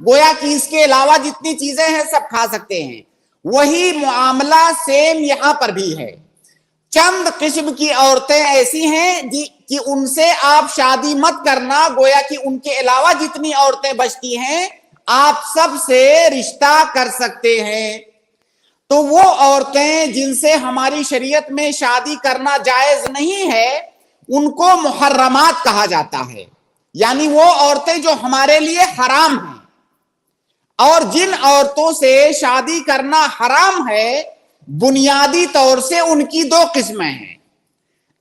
گویا کہ اس کے علاوہ جتنی چیزیں ہیں سب کھا سکتے ہیں. وہی معاملہ سیم یہاں پر بھی ہے. چند قسم کی عورتیں ایسی ہیں کہ ان سے آپ شادی مت کرنا, گویا کہ ان کے علاوہ جتنی عورتیں بچتی ہیں آپ سب سے رشتہ کر سکتے ہیں. تو وہ عورتیں جن سے ہماری شریعت میں شادی کرنا جائز نہیں ہے ان کو محرمات کہا جاتا ہے, یعنی وہ عورتیں جو ہمارے لیے حرام ہیں. اور جن عورتوں سے شادی کرنا حرام ہے بنیادی طور سے ان کی دو قسمیں ہیں.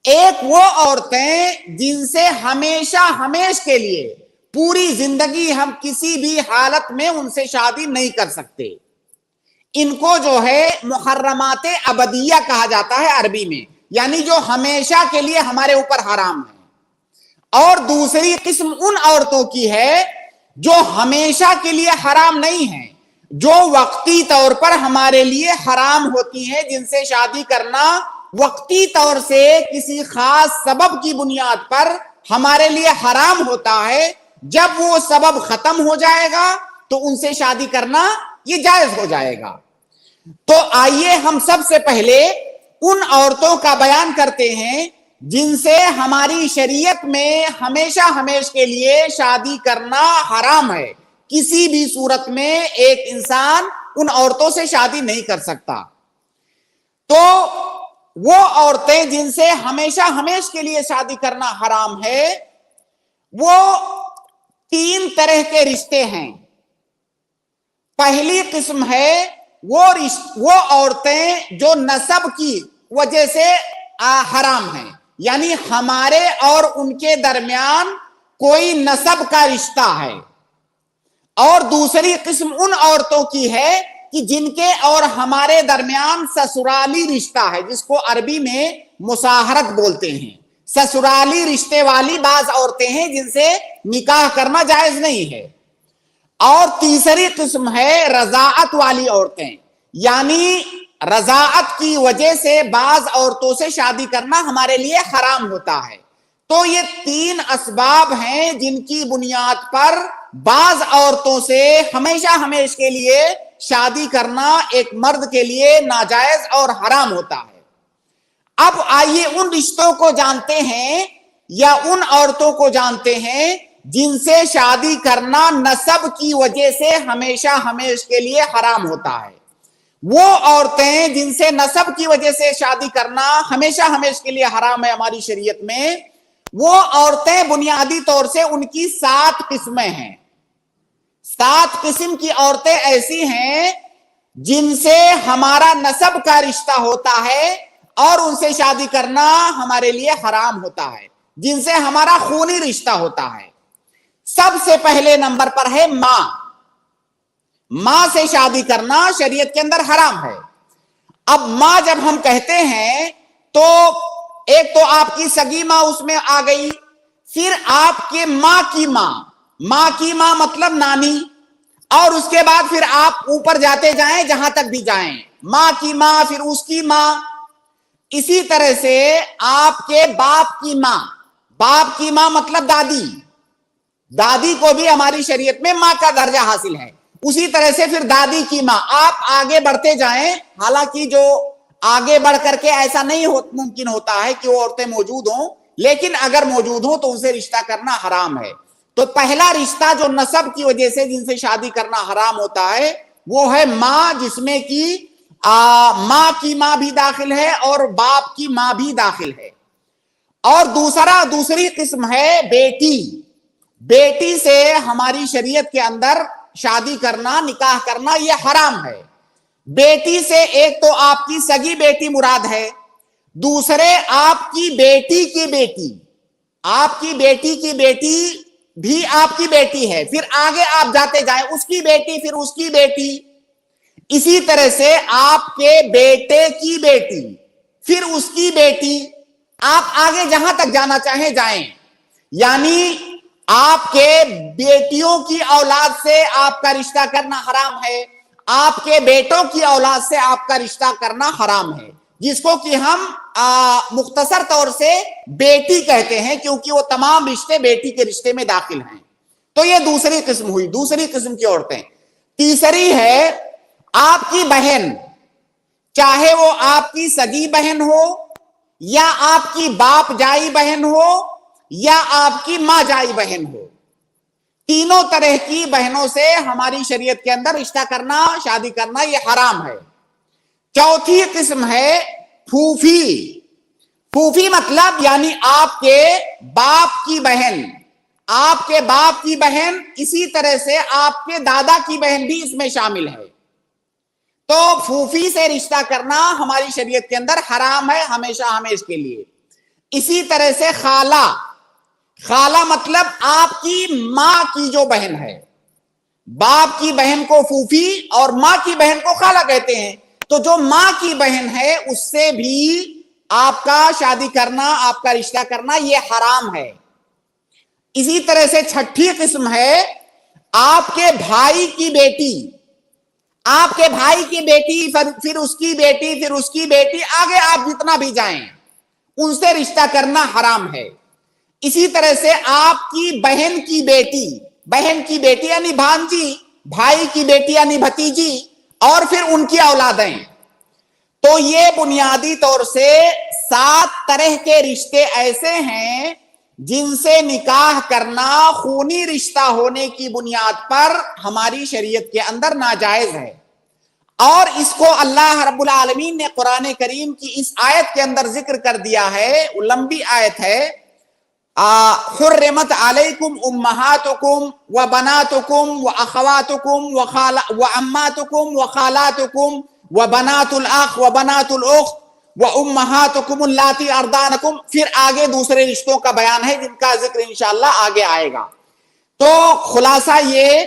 ایک وہ عورتیں جن سے ہمیشہ ہمیش کے لیے پوری زندگی ہم کسی بھی حالت میں ان سے شادی نہیں کر سکتے, ان کو جو ہے محرمات ابدیہ کہا جاتا ہے عربی میں, یعنی جو ہمیشہ کے لیے ہمارے اوپر حرام ہے. اور دوسری قسم ان عورتوں کی ہے جو ہمیشہ کے لیے حرام نہیں ہیں, جو وقتی طور پر ہمارے لیے حرام ہوتی ہیں, جن سے شادی کرنا وقتی طور سے کسی خاص سبب کی بنیاد پر ہمارے لیے حرام ہوتا ہے. جب وہ سبب ختم ہو جائے گا تو ان سے شادی کرنا یہ جائز ہو جائے گا. تو آئیے ہم سب سے پہلے ان عورتوں کا بیان کرتے ہیں جن سے ہماری شریعت میں ہمیشہ ہمیش کے لیے شادی کرنا حرام ہے. کسی بھی صورت میں ایک انسان ان عورتوں سے شادی نہیں کر سکتا. تو وہ عورتیں جن سے ہمیشہ ہمیش کے لیے شادی کرنا حرام ہے وہ 3 طرح کے رشتے ہیں. پہلی قسم ہے وہ عورتیں جو نسب کی وجہ سے حرام ہیں, یعنی ہمارے اور ان کے درمیان کوئی نسب کا رشتہ ہے. اور دوسری قسم ان عورتوں کی ہے کہ جن کے اور ہمارے درمیان سسرالی رشتہ ہے, جس کو عربی میں مساہرت بولتے ہیں. سسرالی رشتے والی بعض عورتیں ہیں جن سے نکاح کرنا جائز نہیں ہے. اور تیسری قسم ہے رضاعت والی عورتیں, یعنی رضاعت کی وجہ سے بعض عورتوں سے شادی کرنا ہمارے لیے حرام ہوتا ہے. تو یہ 3 اسباب ہیں جن کی بنیاد پر بعض عورتوں سے ہمیشہ ہمیش کے لیے شادی کرنا ایک مرد کے لیے ناجائز اور حرام ہوتا ہے. اب آئیے ان رشتوں کو جانتے ہیں یا ان عورتوں کو جانتے ہیں جن سے شادی کرنا نسب کی وجہ سے ہمیشہ ہمیش کے لیے حرام ہوتا ہے. وہ عورتیں جن سے نسب کی وجہ سے شادی کرنا ہمیشہ ہمیش کے لیے حرام ہے ہماری شریعت میں, وہ عورتیں بنیادی طور سے ان کی 7 قسمیں ہیں. 7 قسم کی عورتیں ایسی ہیں جن سے ہمارا نسب کا رشتہ ہوتا ہے اور ان سے شادی کرنا ہمارے لیے حرام ہوتا ہے, جن سے ہمارا خونی رشتہ ہوتا ہے. سب سے پہلے نمبر پر ہے ماں. ماں سے شادی کرنا شریعت کے اندر حرام ہے. اب ماں جب ہم کہتے ہیں تو ایک تو آپ کی سگی ماں اس میں آ گئی, پھر آپ کے ماں کی ماں, ماں کی ماں مطلب نانی, اور اس کے بعد پھر آپ اوپر جاتے جائیں جہاں تک بھی جائیں, ماں کی ماں, پھر اس کی ماں. اسی طرح سے آپ کے باپ کی ماں, باپ کی ماں مطلب دادی, دادی کو بھی ہماری شریعت میں ماں کا درجہ حاصل ہے. اسی طرح سے پھر دادی کی ماں. آپ آگے بڑھتے جائیں, حالانکہ جو آگے بڑھ کر کے ایسا نہیں ممکن ہوتا ہے کہ وہ عورتیں موجود ہوں, لیکن اگر موجود ہوں تو ان سے رشتہ کرنا حرام ہے. تو پہلا رشتہ جو نسب کی وجہ سے جن سے شادی کرنا حرام ہوتا ہے وہ ہے ماں, جس میں کی ماں کی ماں بھی داخل ہے اور باپ کی ماں بھی داخل ہے. اور دوسری قسم ہے بیٹی. بیٹی سے ہماری شریعت کے اندر شادی کرنا, نکاح کرنا یہ حرام ہے. بیٹی سے ایک تو آپ کی سگی بیٹی مراد ہے, دوسرے آپ کی بیٹی کی بیٹی. آپ کی بیٹی کی بیٹی بھی آپ کی بیٹی ہے, پھر آگے آپ جاتے جائیں اس کی بیٹی, پھر اس کی بیٹی. اسی طرح سے آپ کے بیٹے کی بیٹی, پھر اس کی بیٹی, آپ آگے جہاں تک جانا چاہیں جائیں. یعنی آپ کے بیٹیوں کی اولاد سے آپ کا رشتہ کرنا حرام ہے, آپ کے بیٹوں کی اولاد سے آپ کا رشتہ کرنا حرام ہے, جس کو کہ ہم مختصر طور سے بیٹی کہتے ہیں, کیونکہ وہ تمام رشتے بیٹی کے رشتے میں داخل ہیں. تو یہ دوسری قسم ہوئی, دوسری قسم کی عورتیں. تیسری ہے آپ کی بہن, چاہے وہ آپ کی سگی بہن ہو یا آپ کی باپ جائی بہن ہو یا آپ کی ماں جائی بہن ہو, تینوں طرح کی بہنوں سے ہماری شریعت کے اندر رشتہ کرنا, شادی کرنا یہ حرام ہے. چوتھی قسم ہے پھوپھی. پھوپھی مطلب یعنی آپ کے باپ کی بہن, آپ کے باپ کی بہن, اسی طرح سے آپ کے دادا کی بہن بھی اس میں شامل ہے. تو پھوپھی سے رشتہ کرنا ہماری شریعت کے اندر حرام ہے ہمیشہ ہمیشہ کے لیے. اسی طرح سے خالہ. خالہ مطلب آپ کی ماں کی جو بہن ہے, باپ کی بہن کو پھوپھی اور ماں کی بہن کو خالہ کہتے ہیں. تو جو ماں کی بہن ہے اس سے بھی آپ کا شادی کرنا, آپ کا رشتہ کرنا یہ حرام ہے. اسی طرح سے چھٹی قسم ہے آپ کے بھائی کی بیٹی. آپ کے بھائی کی بیٹی, پھر اس کی بیٹی, پھر اس کی بیٹی, آگے آپ جتنا بھی جائیں, ان سے رشتہ کرنا حرام ہے. اسی طرح سے آپ کی بہن کی بیٹی, بہن کی بیٹی یعنی بھانجی, بھائی کی بیٹی یعنی بھتیجی, اور پھر ان کی اولادیں. تو یہ بنیادی طور سے 7 طرح کے رشتے ایسے ہیں جن سے نکاح کرنا خونی رشتہ ہونے کی بنیاد پر ہماری شریعت کے اندر ناجائز ہے. اور اس کو اللہ رب العالمین نے قرآن کریم کی اس آیت کے اندر ذکر کر دیا ہے, لمبی آیت ہے. حرمت علیکم امہاتکم و بناتکم و اخواتکم و عماتکم و خالاتکم و بنات الاخ و بنات الاخت و امہاتکم اللاتی ارضانکم. پھر آگے دوسرے رشتوں کا بیان ہے جن کا ذکر انشاءاللہ آگے آئے گا. تو خلاصہ یہ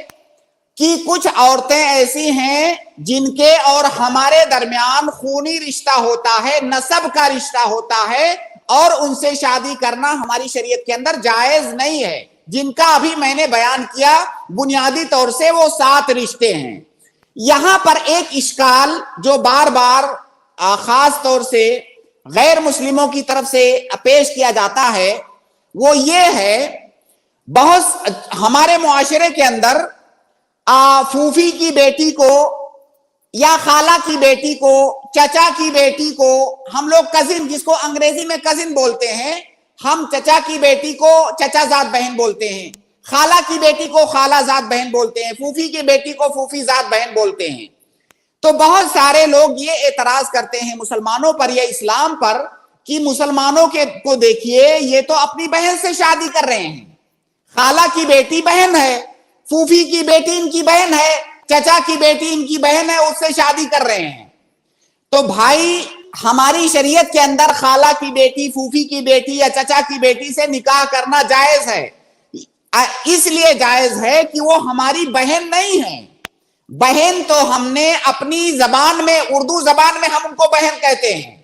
کہ کچھ عورتیں ایسی ہیں جن کے اور ہمارے درمیان خونی رشتہ ہوتا ہے, نسب کا رشتہ ہوتا ہے, اور ان سے شادی کرنا ہماری شریعت کے اندر جائز نہیں ہے, جن کا ابھی میں نے بیان کیا. بنیادی طور سے وہ 7 رشتے ہیں. یہاں پر ایک اشکال جو بار بار خاص طور سے غیر مسلموں کی طرف سے پیش کیا جاتا ہے وہ یہ ہے, بہت ہمارے معاشرے کے اندر پھوپھی کی بیٹی کو یا خالہ کی بیٹی کو, چچا کی بیٹی کو, ہم لوگ کزن, جس کو انگریزی میں کزن بولتے ہیں, ہم چچا کی بیٹی کو چچا زاد بہن بولتے ہیں, خالہ کی بیٹی کو خالہ زاد بہن بولتے ہیں, پھوپھی کی بیٹی کو پھوپھی زاد بہن بولتے ہیں. تو بہت سارے لوگ یہ اعتراض کرتے ہیں مسلمانوں پر یا اسلام پر کہ مسلمانوں کو دیکھیے یہ تو اپنی بہن سے شادی کر رہے ہیں, خالہ کی بیٹی بہن ہے, پھوپھی کی بیٹی ان کی بہن ہے, چچا کی بیٹی ان کی بہن ہے, اس سے شادی کر رہے ہیں. تو بھائی ہماری شریعت کے اندر خالہ کی بیٹی, پھوپھی کی بیٹی یا چچا کی بیٹی سے نکاح کرنا جائز ہے. اس لیے جائز ہے کہ وہ ہماری بہن نہیں ہے. بہن تو ہم نے اپنی زبان میں, اردو زبان میں ہم ان کو بہن کہتے ہیں.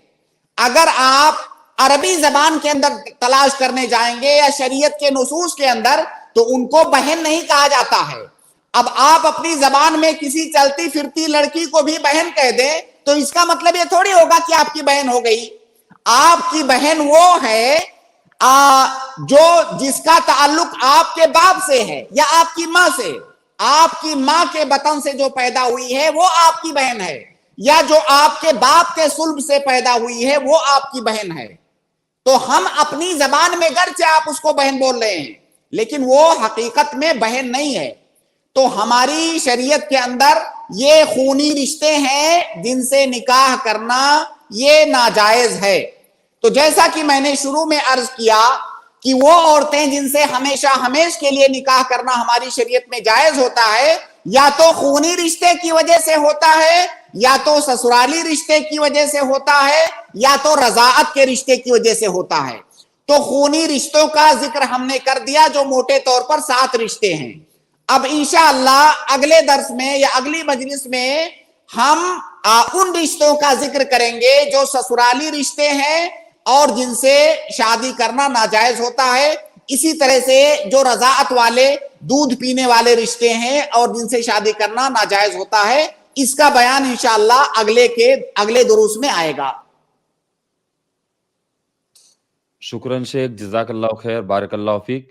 اگر آپ عربی زبان کے اندر تلاش کرنے جائیں گے یا شریعت کے نصوص کے اندر تو ان کو بہن نہیں کہا جاتا ہے. اب آپ اپنی زبان میں کسی چلتی پھرتی لڑکی کو بھی بہن کہہ دیں تو اس کا مطلب یہ تھوڑی ہوگا کہ آپ کی بہن ہو گئی. آپ کی بہن وہ ہے جو جس کا تعلق آپ کے باپ سے ہے یا آپ کی ماں سے, آپ کی ماں کے بطن سے جو پیدا ہوئی ہے وہ آپ کی بہن ہے, یا جو آپ کے باپ کے صلب سے پیدا ہوئی ہے وہ آپ کی بہن ہے. تو ہم اپنی زبان میں گرچہ آپ اس کو بہن بول رہے ہیں لیکن وہ حقیقت میں بہن نہیں ہے. تو ہماری شریعت کے اندر یہ خونی رشتے ہیں جن سے نکاح کرنا یہ ناجائز ہے. تو جیسا کہ میں نے شروع میں عرض کیا کہ وہ عورتیں جن سے ہمیشہ ہمیش کے لیے نکاح کرنا ہماری شریعت میں جائز ہوتا ہے, یا تو خونی رشتے کی وجہ سے ہوتا ہے, یا تو سسرالی رشتے کی وجہ سے ہوتا ہے, یا تو رضاعت کے رشتے کی وجہ سے ہوتا ہے. تو خونی رشتوں کا ذکر ہم نے کر دیا جو موٹے طور پر 7 رشتے ہیں. اب انشاءاللہ اگلے درس میں یا اگلی مجلس میں ہم ان رشتوں کا ذکر کریں گے جو سسرالی رشتے ہیں اور جن سے شادی کرنا ناجائز ہوتا ہے. اسی طرح سے جو رضاعت والے, دودھ پینے والے رشتے ہیں اور جن سے شادی کرنا ناجائز ہوتا ہے, اس کا بیان انشاءاللہ اگلے دروس میں آئے گا. شکراً شیخ, جزاک اللہ خیر, بارک اللہ فیک.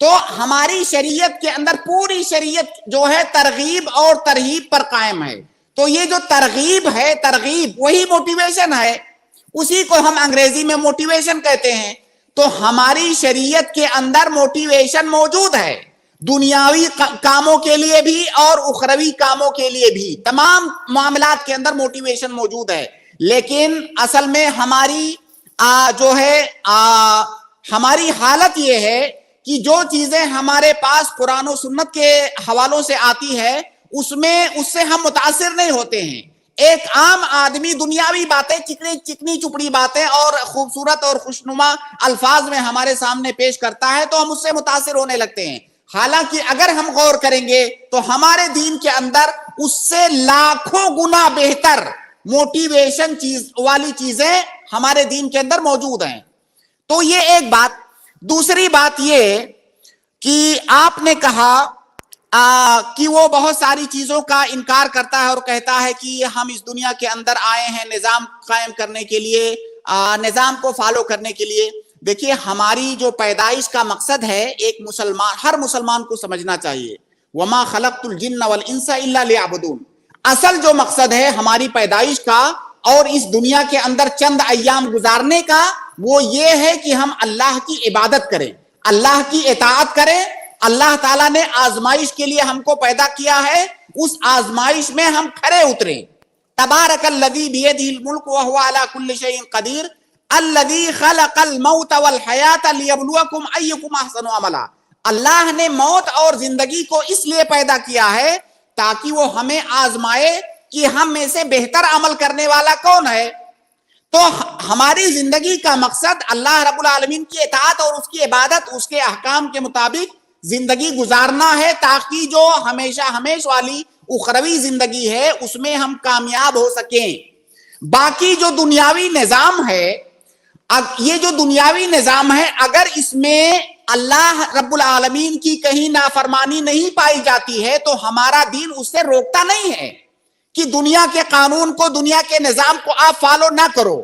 تو ہماری شریعت کے اندر پوری شریعت جو ہے ترغیب اور ترہیب پر قائم ہے. تو یہ جو ترغیب ہے، ترغیب وہی موٹیویشن ہے، اسی کو ہم انگریزی میں موٹیویشن کہتے ہیں. تو ہماری شریعت کے اندر موٹیویشن موجود ہے، دنیاوی کاموں کے لیے بھی اور اخروی کاموں کے لیے بھی، تمام معاملات کے اندر موٹیویشن موجود ہے. لیکن اصل میں ہماری جو ہے ہماری حالت یہ ہے کہ جو چیزیں ہمارے پاس قرآن و سنت کے حوالوں سے آتی ہے اس سے ہم متاثر نہیں ہوتے ہیں. ایک عام آدمی دنیاوی باتیں، چکنی چپڑی باتیں اور خوبصورت اور خوشنما الفاظ میں ہمارے سامنے پیش کرتا ہے تو ہم اس سے متاثر ہونے لگتے ہیں. حالانکہ اگر ہم غور کریں گے تو ہمارے دین کے اندر اس سے لاکھوں گنا بہتر موٹیویشن والی چیزیں ہمارے دین کے اندر موجود ہیں. تو یہ ایک بات. دوسری بات یہ کہ آپ نے کہا کہ وہ بہت ساری چیزوں کا انکار کرتا ہے اور کہتا ہے کہ ہم اس دنیا کے اندر آئے ہیں نظام قائم کرنے کے لیے، نظام کو فالو کرنے کے لیے. دیکھیے ہماری جو پیدائش کا مقصد ہے، ایک مسلمان، ہر مسلمان کو سمجھنا چاہیے، وما خلقت الجن والانس الا لیعبدون. اصل جو مقصد ہے ہماری پیدائش کا اور اس دنیا کے اندر چند ایام گزارنے کا، وہ یہ ہے کہ ہم اللہ کی عبادت کریں، اللہ کی اطاعت کریں. اللہ تعالیٰ نے آزمائش کے لیے ہم کو پیدا کیا ہے، اس آزمائش میں ہم کھرے اتریں. تبارک الذی بیدہ الملک وہو علی کل شیء قدیر الذی خلق الموت والحیات لیبلوکم ایکم احسن عملا. اللہ نے موت اور زندگی کو اس لیے پیدا کیا ہے تاکہ وہ ہمیں آزمائے کہ ہم میں سے بہتر عمل کرنے والا کون ہے. تو ہماری زندگی کا مقصد اللہ رب العالمین کی اطاعت اور اس کی عبادت، اس کے احکام کے مطابق زندگی گزارنا ہے تاکہ جو ہمیشہ والی اخروی زندگی ہے اس میں ہم کامیاب ہو سکیں. باقی جو دنیاوی نظام ہے، یہ جو دنیاوی نظام ہے، اگر اس میں اللہ رب العالمین کی کہیں نافرمانی نہیں پائی جاتی ہے تو ہمارا دین اس سے روکتا نہیں ہے کہ دنیا کے قانون کو، دنیا کے نظام کو آپ فالو نہ کرو.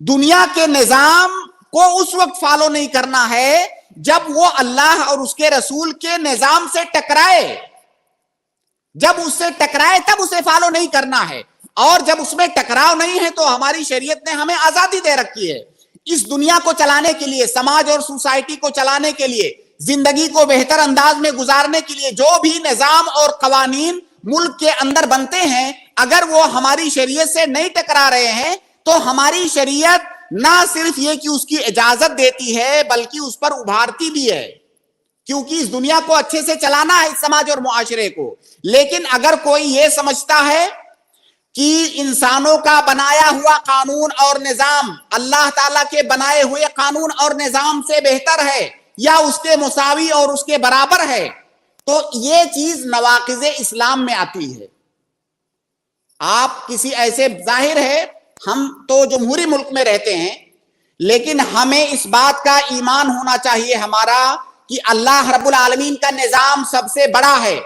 دنیا کے نظام کو اس وقت فالو نہیں کرنا ہے جب وہ اللہ اور اس کے رسول کے نظام سے ٹکرائے. جب اس سے ٹکرائے تب اسے فالو نہیں کرنا ہے. اور جب اس میں ٹکراؤ نہیں ہے تو ہماری شریعت نے ہمیں آزادی دے رکھی ہے اس دنیا کو چلانے کے لیے، سماج اور سوسائٹی کو چلانے کے لیے، زندگی کو بہتر انداز میں گزارنے کے لیے. جو بھی نظام اور قوانین ملک کے اندر بنتے ہیں اگر وہ ہماری شریعت سے نہیں ٹکرا رہے ہیں تو ہماری شریعت نہ صرف یہ کہ اس کی اجازت دیتی ہے بلکہ اس پر ابھارتی بھی ہے، کیونکہ اس دنیا کو اچھے سے چلانا ہے، اس سماج اور معاشرے کو. لیکن اگر کوئی یہ سمجھتا ہے کہ انسانوں کا بنایا ہوا قانون اور نظام اللہ تعالیٰ کے بنائے ہوئے قانون اور نظام سے بہتر ہے یا اس کے مساوی اور اس کے برابر ہے، تو یہ چیز نواقض اسلام میں آتی ہے. آپ کسی ایسے، ظاہر ہے ہم تو جمہوری ملک میں رہتے ہیں لیکن ہمیں اس بات کا ایمان ہونا چاہیے ہمارا کہ اللہ رب العالمین کا نظام سب سے بڑا ہے،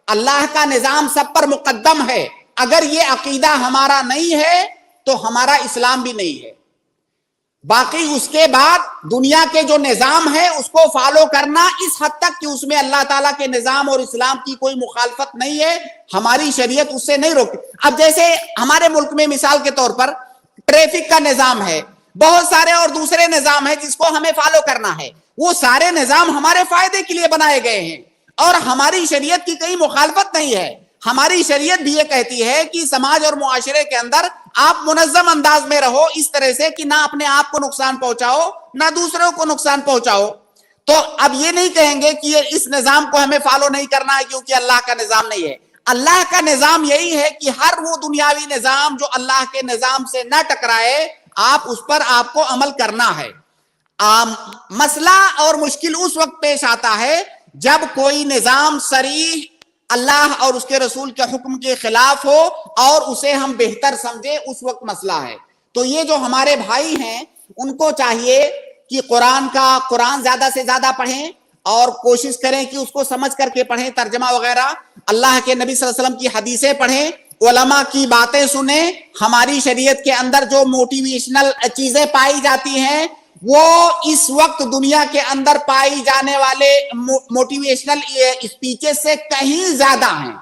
اللہ کا نظام سب پر مقدم ہے. اگر یہ عقیدہ ہمارا نہیں ہے تو ہمارا اسلام بھی نہیں ہے. باقی اس کے بعد دنیا کے جو نظام ہے اس کو فالو کرنا اس حد تک کہ اس میں اللہ تعالیٰ کے نظام اور اسلام کی کوئی مخالفت نہیں ہے، ہماری شریعت اس سے نہیں روکتی. اب جیسے ہمارے ملک میں مثال کے طور پر ٹریفک کا نظام ہے، بہت سارے اور دوسرے نظام ہے جس کو ہمیں فالو کرنا ہے. وہ سارے نظام ہمارے فائدے کے لیے بنائے گئے ہیں اور ہماری شریعت کی کہیں مخالفت نہیں ہے. ہماری شریعت بھی یہ کہتی ہے کہ سماج اور معاشرے کے اندر آپ منظم انداز میں رہو، اس طرح سے کہ نہ اپنے آپ کو نقصان پہنچاؤ نہ دوسروں کو نقصان پہنچاؤ. تو اب یہ نہیں کہیں گے کہ اس نظام کو ہمیں فالو نہیں کرنا ہے کیونکہ اللہ کا نظام نہیں ہے. اللہ کا نظام یہی ہے کہ ہر وہ دنیاوی نظام جو اللہ کے نظام سے نہ ٹکرائے آپ اس پر آپ کو عمل کرنا ہے. مسئلہ اور مشکل اس وقت پیش آتا ہے جب کوئی نظام صریح اللہ اور اس کے رسول کے حکم کے خلاف ہو اور اسے ہم بہتر سمجھے، اس وقت مسئلہ ہے. تو یہ جو ہمارے بھائی ہیں ان کو چاہیے کہ قرآن زیادہ سے زیادہ پڑھیں اور کوشش کریں کہ اس کو سمجھ کر کے پڑھیں، ترجمہ وغیرہ، اللہ کے نبی صلی اللہ علیہ وسلم کی حدیثیں پڑھیں، علماء کی باتیں سنیں. ہماری شریعت کے اندر جو موٹیویشنل چیزیں پائی جاتی ہیں وہ اس وقت دنیا کے اندر پائی جانے والے موٹیویشنل اسپیچز سے کہیں زیادہ ہیں.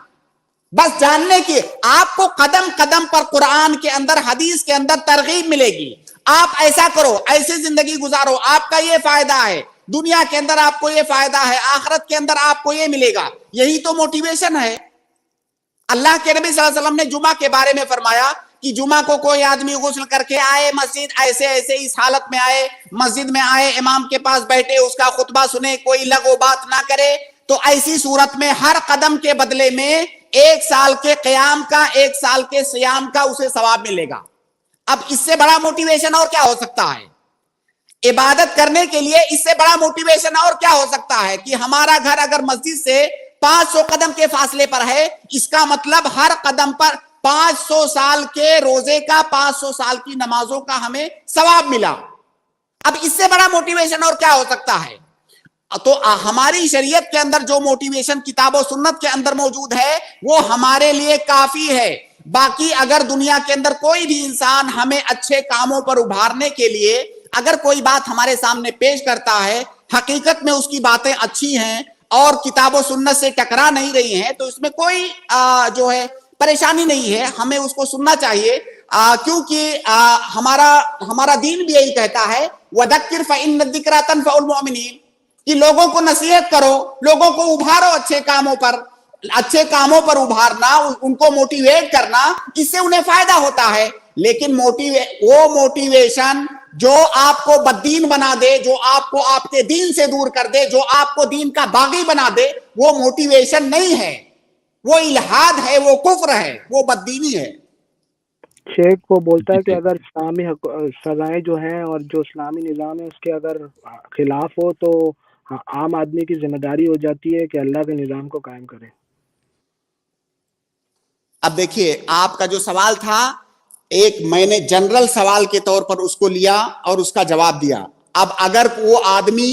بس جاننے کی آپ کو قدم قدم پر قرآن کے اندر حدیث کے اندر ترغیب ملے گی. آپ ایسا کرو, ایسی زندگی گزارو, آپ کا یہ فائدہ ہے, دنیا کے اندر آپ کو یہ فائدہ ہے, آخرت کے اندر آپ کو یہ ملے گا. یہی تو موٹیویشن ہے. اللہ کے نبی صلی اللہ علیہ وسلم نے جمعہ کے بارے میں فرمایا کہ جمعہ کو کوئی آدمی غسل کر کے آئے مسجد, ایسے ایسے اس حالت میں آئے, مسجد میں آئے, امام کے پاس بیٹھے, اس کا خطبہ سنے, کوئی لغو بات نہ کرے, تو ایسی صورت میں ہر قدم کے بدلے میں 1 سال کے قیام کا, 1 سال کے صیام کا اسے ثواب ملے گا. اب اس سے بڑا موٹیویشن اور کیا ہو سکتا ہے؟ عبادت کرنے کے لیے اس سے بڑا موٹیویشن اور کیا ہو سکتا ہے کہ ہمارا گھر اگر مسجد سے 500 قدم کے فاصلے پر ہے, اس کا مطلب ہر قدم پر 500 سال کے روزے کا, 500 سال کی نمازوں کا ہمیں ثواب ملا. اب اس سے بڑا موٹیویشن اور کیا ہو سکتا ہے؟ تو ہماری شریعت کے اندر جو موٹیویشن کتاب و سنت کے اندر موجود ہے وہ ہمارے لیے کافی ہے. باقی اگر دنیا کے اندر کوئی بھی انسان ہمیں اچھے کاموں پر ابھارنے کے لیے اگر کوئی بات ہمارے سامنے پیش کرتا ہے, حقیقت میں اس کی باتیں اچھی ہیں اور کتاب و سنت سے ٹکرا نہیں رہی ہیں, تو اس میں کوئی جو ہے پریشانی نہیں ہے, ہمیں اس کو سننا چاہیے. کیونکہ ہمارا دین بھی یہی کہتا ہے وَذَكِّرْ فَإِنَّ الذِّكْرَىٰ تَنفَعُ الْمُؤْمِنِينَ, کہ لوگوں کو نصیحت کرو, لوگوں کو ابھارو اچھے کاموں پر ابھارنا, ان کو موٹیویٹ کرنا, اس سے انہیں فائدہ ہوتا ہے. لیکن وہ موٹیویشن جو آپ کو بددین بنا دے, جو آپ کو آپ کے دین سے دور کر دے, جو آپ کو دین کا باغی بنا دے, وہ موٹیویشن نہیں ہے, وہ الہاد ہے, وہ کفر ہے, وہ بددینی ہے. شیخ وہ بولتا ہے کہ اگر اسلامی سزائیں جو ہیں اور جو اسلامی نظام ہے اس کے اگر خلاف ہو تو عام آدمی کی ذمہ داری ہو جاتی ہے کہ اللہ کے نظام کو قائم کرے. اب دیکھیے آپ کا جو سوال تھا, ایک میں نے جنرل سوال کے طور پر اس کو لیا اور اس کا جواب دیا. اب اگر وہ آدمی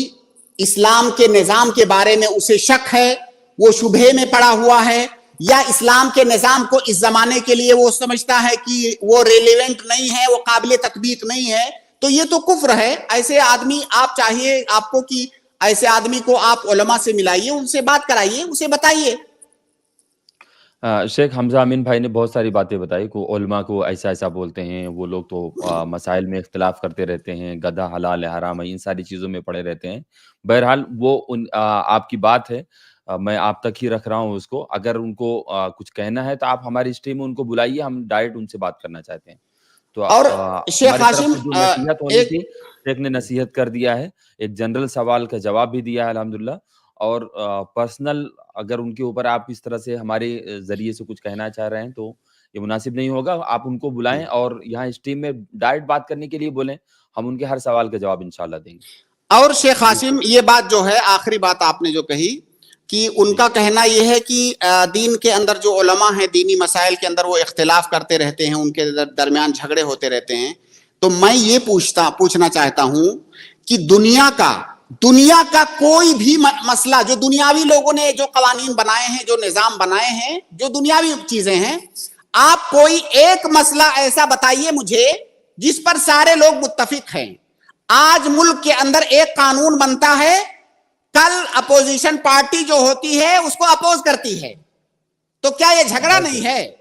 اسلام کے نظام کے بارے میں اسے شک ہے, وہ شبہے میں پڑا ہوا ہے, یا اسلام کے نظام کو اس زمانے کے لیے وہ سمجھتا ہے کہ وہ ریلیونٹ نہیں ہے, وہ قابل تطبیق نہیں ہے, تو یہ تو کفر ہے. ایسے آدمی آپ چاہیے آپ کو کہ ایسے آدمی کو آپ علماء سے ملائیے, ان سے بات کرائیے, اسے بتائیے. شیخ حمزہ امین بھائی نے بہت ساری باتیں بتائی کہ علماء کو ایسا ایسا بولتے ہیں, وہ لوگ تو مسائل میں اختلاف کرتے رہتے ہیں, گدھا حلال ہے حرام ہے, ان ساری چیزوں میں پڑے رہتے ہیں. بہرحال وہ آپ کی بات ہے, میں آپ تک ہی رکھ رہا ہوں اس کو. اگر ان کو کچھ کہنا ہے تو آپ ہماری اسٹریم میں ان کو بلائیے, ہم ڈائریکٹ ان سے بات کرنا چاہتے ہیں. تو اور شیخ ہاشم نصیحت ہونی تھی, شیخ نے نصیحت کر دیا ہے, ایک جنرل سوال کا جواب بھی دیا ہے الحمدللہ. اور پرسنل اگر ان کے اوپر آپ اس طرح سے ہمارے ذریعے سے کچھ کہنا چاہ رہے ہیں تو یہ مناسب نہیں ہوگا. آپ ان کو بلائیں اور یہاں اسٹریم میں ڈائریکٹ بات کرنے کے لیے بولیں, ہم ان کے ہر سوال کا جواب انشاءاللہ دیں گے. اور شیخ ہاشم یہ بات جو ہے, آخری بات آپ نے جو کہی کہ ان کا کہنا یہ ہے کہ دین کے اندر جو علماء ہیں دینی مسائل کے اندر وہ اختلاف کرتے رہتے ہیں, ان کے درمیان جھگڑے ہوتے رہتے ہیں. تو میں یہ پوچھنا چاہتا ہوں کہ دنیا کا کوئی بھی مسئلہ, جو دنیاوی لوگوں نے جو قوانین بنائے ہیں, جو نظام بنائے ہیں, جو دنیاوی چیزیں ہیں, آپ کوئی ایک مسئلہ ایسا بتائیے مجھے جس پر سارے لوگ متفق ہیں. آج ملک کے اندر ایک قانون بنتا ہے, کل اپوزیشن پارٹی جو ہوتی ہے اس کو اپوز کرتی ہے, تو کیا یہ جھگڑا نہیں ہے؟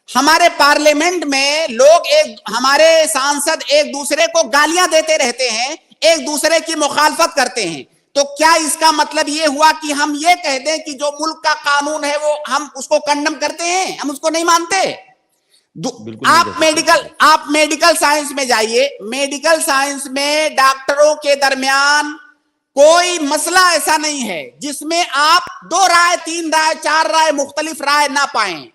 ہمارے پارلیمنٹ میں لوگ ہمارے سانسد ایک دوسرے کو گالیاں دیتے رہتے ہیں, ایک دوسرے کی مخالفت کرتے ہیں, تو کیا اس کا مطلب یہ ہوا کہ ہم یہ کہہ دیں کہ جو ملک کا قانون ہے وہ ہم اس کو کنڈم کرتے ہیں, ہم اس کو نہیں مانتے؟ آپ میڈیکل سائنس میں جائیے, میڈیکل سائنس میں ڈاکٹروں کے درمیان کوئی مسئلہ ایسا نہیں ہے جس میں آپ 2 رائے 3 رائے 4 رائے مختلف رائے نہ پائیں.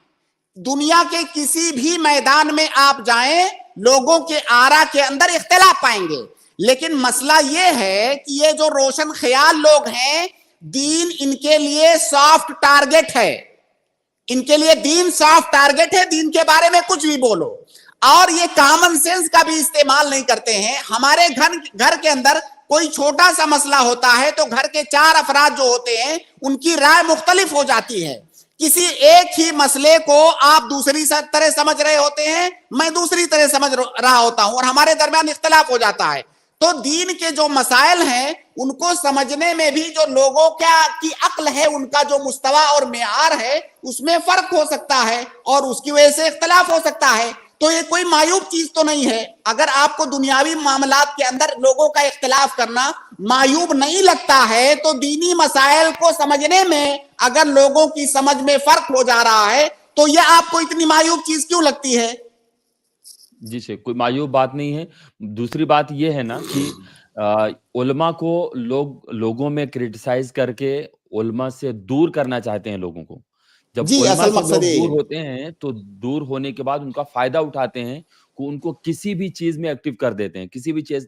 دنیا کے کسی بھی میدان میں آپ جائیں, لوگوں کے آرا کے اندر اختلاف پائیں گے. لیکن مسئلہ یہ ہے کہ یہ جو روشن خیال لوگ ہیں, دین ان کے لیے سافٹ ٹارگٹ ہے, ان کے لیے دین سافٹ ٹارگٹ ہے, دین کے بارے میں کچھ بھی بولو. اور یہ کامن سینس کا بھی استعمال نہیں کرتے ہیں. ہمارے گھر کے اندر کوئی چھوٹا سا مسئلہ ہوتا ہے تو گھر کے 4 افراد جو ہوتے ہیں ان کی رائے مختلف ہو جاتی ہے. کسی ایک ہی مسئلے کو آپ دوسری طرح سمجھ رہے ہوتے ہیں, میں دوسری طرح سمجھ رہا ہوتا ہوں, اور ہمارے درمیان اختلاف ہو جاتا ہے. تو دین کے جو مسائل ہیں ان کو سمجھنے میں بھی جو لوگوں کی عقل ہے ان کا جو مستوی اور معیار ہے اس میں فرق ہو سکتا ہے اور اس کی وجہ سے اختلاف ہو سکتا ہے. تو یہ کوئی معیوب چیز تو نہیں ہے. اگر آپ کو دنیاوی معاملات کے اندر لوگوں کا اختلاف کرنا معیوب نہیں لگتا ہے تو دینی مسائل کو سمجھنے میں اگر لوگوں کی سمجھ میں فرق ہو جا رہا ہے تو یہ آپ کو اتنی معیوب چیز کیوں لگتی ہے؟ جی شیخ، کوئی معیوب بات نہیں ہے. دوسری بات یہ ہے نا کہ علماء کو لوگوں میں کرٹیسائز کر کے علماء سے دور کرنا چاہتے ہیں لوگوں کو. جب جی علماء اصل سے مقصد لوگ یہی دور ہے. ہوتے ہیں تو دور ہونے کے بعد ان کا فائدہ اٹھاتے ہیں کہ ان کو کسی بھی چیز میں ایکٹیو کر دیتے ہیں، کسی بھی چیز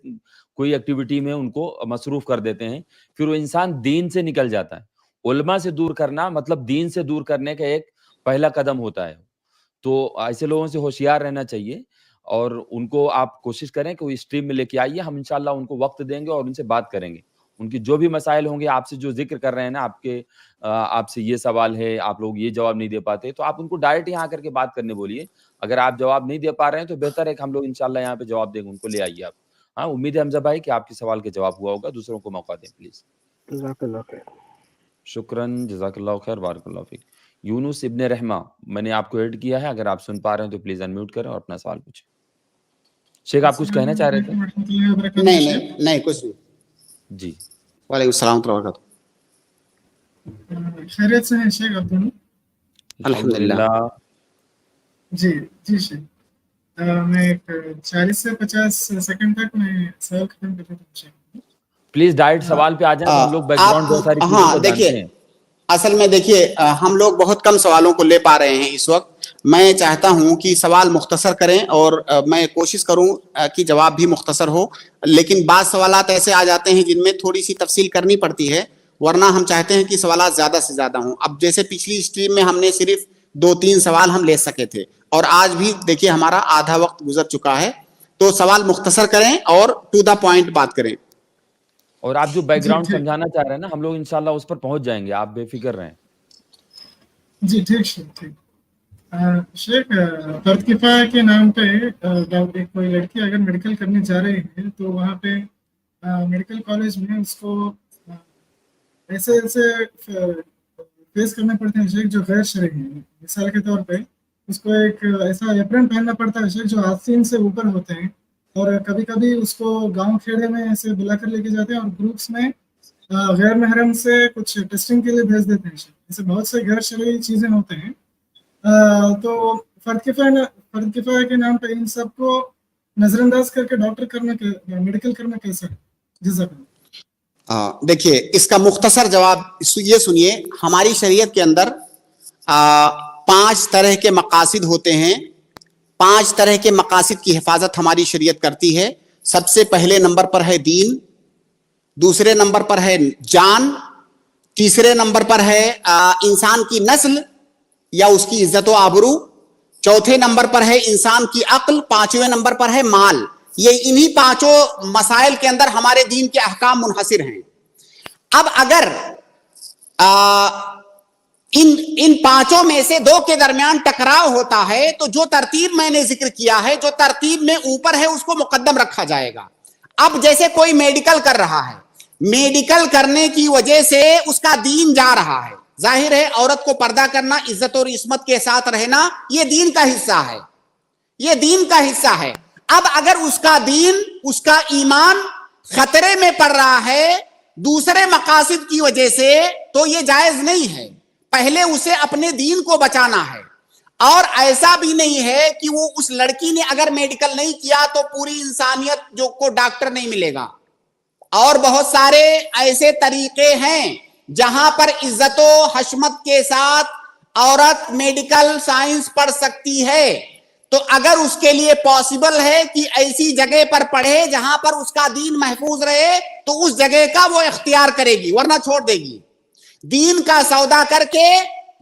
کوئی ایکٹیویٹی میں ان کو مصروف کر دیتے ہیں، پھر وہ انسان دین سے نکل جاتا ہے. علماء سے دور کرنا مطلب دین سے دور کرنے کا ایک پہلا قدم ہوتا ہے. تو ایسے لوگوں سے ہوشیار رہنا چاہیے اور ان کو آپ کوشش کریں کہ وہ اسٹریم میں لے کے آئیے. ہم انشاءاللہ ان کو وقت دیں گے اور ان سے بات کریں گے. ان کی جو بھی مسائل ہوں گے آپ سے جو ذکر کر رہے ہیں نا، آپ سے یہ سوال ہے، آپ لوگ یہ جواب نہیں دے پاتے، تو آپ ان کو ڈائریکٹ یہاں آ کر کے بات کرنے بولیے. اگر آپ جواب نہیں دے پا رہے ہیں تو بہتر ہے کہ ہم لوگ انشاءاللہ یہاں پہ جواب دیں گے. ان کو لے آئیے آپ. ہاں، امید ہے حمزہ بھائی کہ آپ کے سوال کے جواب ہوا ہوگا. دوسروں کو موقع دیں پلیز. جزاک اللہ خیر. شکراً، جزاک اللہ خیر، بارک اللہ فیک. یونس ابن رحمہ، میں نے آپ کو ایڈ کیا ہے، اگر آپ سن پا رہے ہیں تو پلیز انمیوٹ کریں اور اپنا سوال پوچھیں. شیخ آپ کچھ کہنا چاہ رہے تھے؟ نہیں کچھ نہیں. جی وعلیکم السلام ورحمۃ اللہ وبرکاتہ. خیریت سے ہیں شیخ آپ دونوں؟ الحمدللہ. جی جی شیخ، میں 40 سے 50 سیکنڈ تک میں سوال ختم کرتا ہوں. پلیز ڈائریکٹ سوال پہ آ جائیں. ہم لوگ بیک گراؤنڈ بہت ساری چیزوں کو جانتے ہیں. اصل میں دیکھیے ہم لوگ بہت کم سوالوں کو لے پا رہے ہیں اس وقت. میں چاہتا ہوں کہ سوال مختصر کریں اور میں کوشش کروں کہ جواب بھی مختصر ہو، لیکن بعض سوالات ایسے آ جاتے ہیں جن میں تھوڑی سی تفصیل کرنی پڑتی ہے، ورنہ ہم چاہتے ہیں کہ سوالات زیادہ سے زیادہ ہوں. اب جیسے پچھلی اسٹریم میں ہم نے صرف 2-3 سوال ہم لے سکے تھے اور آج بھی دیکھیے ہمارا آدھا وقت گزر چکا ہے. تو سوال مختصر کریں اور ٹو دا پوائنٹ بات کریں. اور آپ جو بیک گراؤنڈ سمجھانا چاہ رہے ہیں نا، ہم لوگ انشاءاللہ اس پر پہنچ جائیں گے، آپ بے فکر رہیں. جی ٹھیک شیخ، ٹھیک. شیخ، فرد کفایہ کے نام پہ کوئی لڑکی اگر میڈیکل کرنے جا رہی ہے تو وہاں پہ میڈیکل کالج میں اس کو ایسے فیس کرنے پڑتے ہیں شیخ جو غیر شرعی ہیں. مثال کے طور پہ اس کو ایک ایسا ایپرن پہننا پڑتا ہے شیخ جو آستین سے اوپر ہوتے ہیں، اور کبھی کبھی اس کو گاؤں کھیڑے میں ایسے بلا کر لے کے جاتے ہیں اور گروپس میں غیر محرم سے کچھ ٹیسٹنگ کے لیے بھیج دیتے ہیں. ایسے بہت سے غیر شرعی چیزیں ہوتے ہیں. تو فرد کفایہ کے نام پہ ان سب کو نظر انداز کر کے ڈاکٹر کرنا میڈیکل کرنا کیسا ہے؟ جزاک اللہ. دیکھیے اس کا مختصر جواب یہ سنیے. ہماری شریعت کے اندر 5 طرح کے مقاصد ہوتے ہیں. 5 طرح کے مقاصد کی حفاظت ہماری شریعت کرتی ہے. سب سے پہلے نمبر پر ہے دین، دوسرے نمبر پر ہے جان، تیسرے نمبر پر ہے انسان کی نسل یا اس کی عزت و آبرو، چوتھے نمبر پر ہے انسان کی عقل، 5ویں نمبر پر ہے مال. یہ انہی 5 مسائل کے اندر ہمارے دین کے احکام منحصر ہیں. اب اگر ان 5 میں سے 2 کے درمیان ٹکراؤ ہوتا ہے تو جو ترتیب میں نے ذکر کیا ہے، جو ترتیب میں اوپر ہے اس کو مقدم رکھا جائے گا. اب جیسے کوئی میڈیکل کر رہا ہے، میڈیکل کرنے کی وجہ سے اس کا دین جا رہا ہے. ظاہر ہے عورت کو پردہ کرنا، عزت اور عصمت کے ساتھ رہنا، یہ دین کا حصہ ہے، یہ دین کا حصہ ہے. اب اگر اس کا دین، اس کا ایمان خطرے میں پڑ رہا ہے دوسرے مقاصد کی وجہ سے تو یہ جائز نہیں ہے. پہلے اسے اپنے دین کو بچانا ہے. اور ایسا بھی نہیں ہے کہ وہ اس لڑکی نے اگر میڈیکل نہیں کیا تو پوری انسانیت جو کو ڈاکٹر نہیں ملے گا. اور بہت سارے ایسے طریقے ہیں جہاں پر عزت و حشمت کے ساتھ عورت میڈیکل سائنس پڑھ سکتی ہے. تو اگر اس کے لیے پاسبل ہے کہ ایسی جگہ پر پڑھے جہاں پر اس کا دین محفوظ رہے تو اس جگہ کا وہ اختیار کرے گی، ورنہ چھوڑ دے گی. دین کا سودا کر کے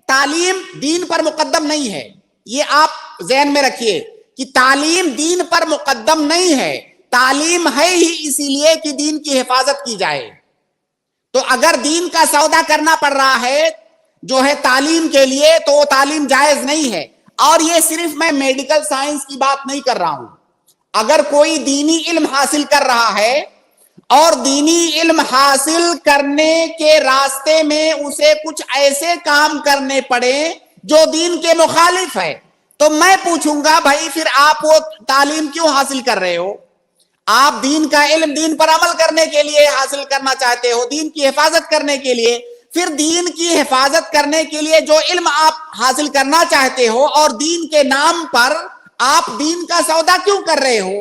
تعلیم دین پر مقدم نہیں ہے. یہ آپ ذہن میں رکھیے کہ تعلیم دین پر مقدم نہیں ہے. تعلیم ہے ہی اسی لیے کہ دین کی حفاظت کی جائے. تو اگر دین کا سودا کرنا پڑ رہا ہے جو ہے تعلیم کے لیے تو وہ تعلیم جائز نہیں ہے. اور یہ صرف میں میڈیکل سائنس کی بات نہیں کر رہا ہوں. اگر کوئی دینی علم حاصل کر رہا ہے اور دینی علم حاصل کرنے کے راستے میں اسے کچھ ایسے کام کرنے پڑے جو دین کے مخالف ہے، تو میں پوچھوں گا بھائی پھر آپ وہ تعلیم کیوں حاصل کر رہے ہو؟ آپ دین کا علم دین پر عمل کرنے کے لیے حاصل کرنا چاہتے ہو، دین کی حفاظت کرنے کے لیے، پھر دین کی حفاظت کرنے کے لیے جو علم آپ حاصل کرنا چاہتے ہو اور دین کے نام پر آپ دین کا سودا کیوں کر رہے ہو؟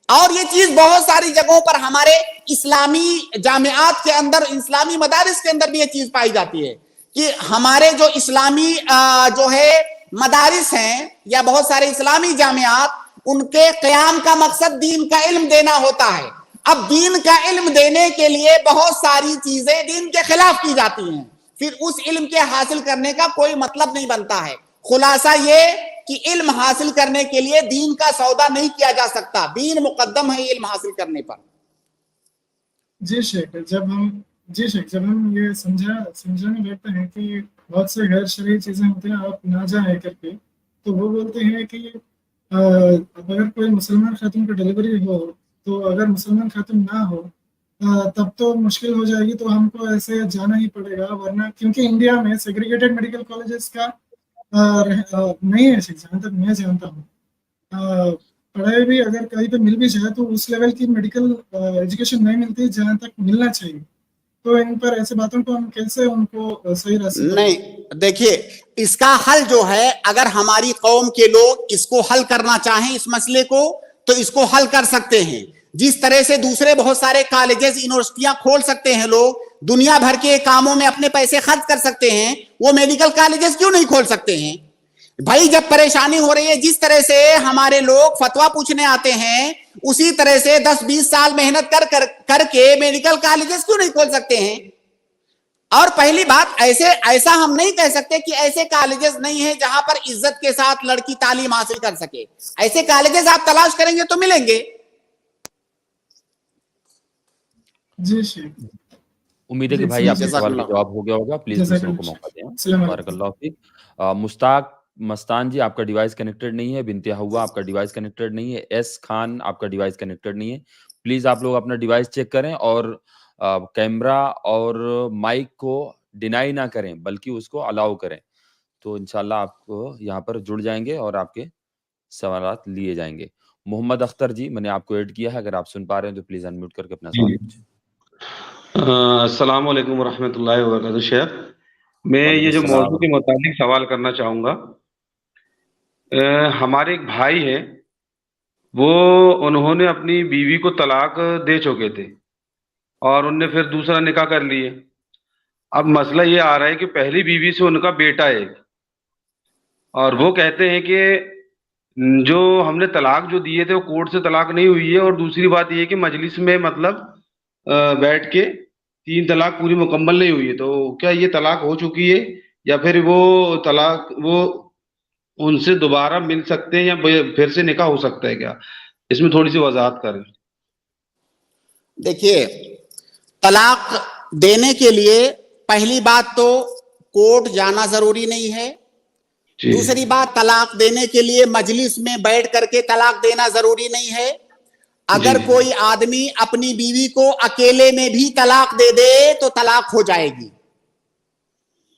اور یہ چیز بہت ساری جگہوں پر ہمارے اسلامی جامعات کے اندر، اسلامی مدارس کے اندر بھی یہ چیز پائی جاتی ہے کہ ہمارے جو اسلامی جو ہے مدارس ہیں یا بہت سارے اسلامی جامعات، ان کے قیام کا مقصد دین کا علم دینا ہوتا ہے۔ اب دین کا علم دینے کے لیے بہت ساری چیزیں دین کے خلاف کی جاتی ہیں، پھر اس علم کے حاصل کرنے کا کوئی مطلب نہیں بنتا ہے۔ خلاصہ یہ کہ علم حاصل کرنے کے لیے دین کا سودا نہیں کیا جا سکتا، دین مقدم ہے علم حاصل کرنے پر۔ جی شیخ، جب ہم یہ سمجھانے بیٹھتے ہیں کہ بہت سے غیر شرعی چیزیں ہوتی ہیں آپ نہ جائیں کر کے، تو وہ بولتے ہیں کہ اگر کوئی مسلمان خاتون کی ڈلیوری ہو تو اگر مسلمان خاتون نہ ہو تب تو مشکل ہو جائے گی، تو ہم کو ایسے جانا ہی پڑے گا، ورنہ کیونکہ انڈیا میں سیگریگیٹڈ میڈیکل کالجز کا نہیں ہے جہاں تک میں جانتا ہوں۔ پڑھائی بھی اگر کہیں پہ مل بھی جائے تو اس لیول کی میڈیکل ایجوکیشن نہیں ملتی جہاں تک ملنا چاہیے، تو ان پر ایسے باتوں کو ہم کیسے ان کو صحیح راستے نہیں، دیکھیے اس کا حل جو ہے، اگر ہماری قوم کے لوگ اس کو حل کرنا چاہیں اس مسئلے کو تو اس کو حل کر سکتے ہیں۔ جس طرح سے دوسرے بہت سارے کالجز یونیورسٹیاں کھول سکتے ہیں، لوگ دنیا بھر کے کاموں میں اپنے پیسے خرچ کر سکتے ہیں، وہ میڈیکل کالجز کیوں نہیں کھول سکتے ہیں؟ بھائی جب پریشانی ہو رہی ہے، جس طرح سے ہمارے لوگ فتویٰ پوچھنے آتے ہیں اسی طرح سے 10-20 سال محنت کر کے میڈیکل کالجز کیوں نہیں کھول سکتے ہیں؟ اور پہلی بات ایسا ہم نہیں کہہ سکتے کہ ایسے کالجز نہیں ہیں جہاں پر عزت کے ساتھ لڑکی تعلیم حاصل کر سکے، ایسے کالجز آپ تلاش کریں گے تو ملیں گے۔ جی شیخ، امید ہے کہ بھائی آپ کے سوال کا جواب ہو گیا ہوگا، پلیز دوسروں کو موقع دیں۔ بارک اللہ فیک۔ مشتاق مستان جی، آپ کا ڈیوائس کنیکٹڈ نہیں ہے۔ بنت ہوا، آپ کا ڈیوائس کنیکٹڈ نہیں ہے۔ ایس خان، آپ کا ڈیوائس کنیکٹڈ نہیں ہے۔ پلیز آپ لوگ اپنا ڈیوائس چیک کریں اور کیمرہ اور مائک کو ڈینائی نہ کریں بلکہ اس کو الاؤ کریں، تو انشاءاللہ آپ کو یہاں پر جڑ جائیں گے اور آپ کے سوالات لیے جائیں گے۔ محمد اختر جی، میں نے آپ کو ایڈ کیا ہے، اگر آپ سن پا رہے ہیں تو پلیز انمیوٹ کر کے اپنا سوال پوچھیں۔ السلام علیکم ورحمۃ اللہ وبرکاتہ۔ شیخ، میں یہ جو موضوع کے متعلق سوال کرنا چاہوں گا، ہمارے ایک بھائی ہے، انہوں نے اپنی بیوی کو طلاق دے چکے تھے اور ان نے پھر دوسرا نکاح کر لیے۔ اب مسئلہ یہ آ رہا ہے کہ پہلی بیوی سے ان کا بیٹا ہے اور وہ کہتے ہیں کہ جو ہم نے طلاق جو دیے تھے وہ کورٹ سے طلاق نہیں ہوئی ہے، اور دوسری بات یہ کہ مجلس میں مطلب بیٹھ کے 3 طلاق پوری مکمل نہیں ہوئی ہے، تو کیا یہ طلاق ہو چکی ہے یا پھر وہ طلاق وہ ان سے دوبارہ مل سکتے ہیں یا پھر سے نکاح ہو سکتا ہے؟ کیا اس میں تھوڑی سی وضاحت کریں۔ دیکھیے، طلاق دینے کے لیے پہلی بات تو کورٹ جانا ضروری نہیں ہے، دوسری بات طلاق دینے کے لیے مجلس میں بیٹھ کر کے طلاق دینا ضروری نہیں ہے۔ اگر کوئی آدمی اپنی بیوی کو اکیلے میں بھی طلاق دے دے تو طلاق ہو جائے گی۔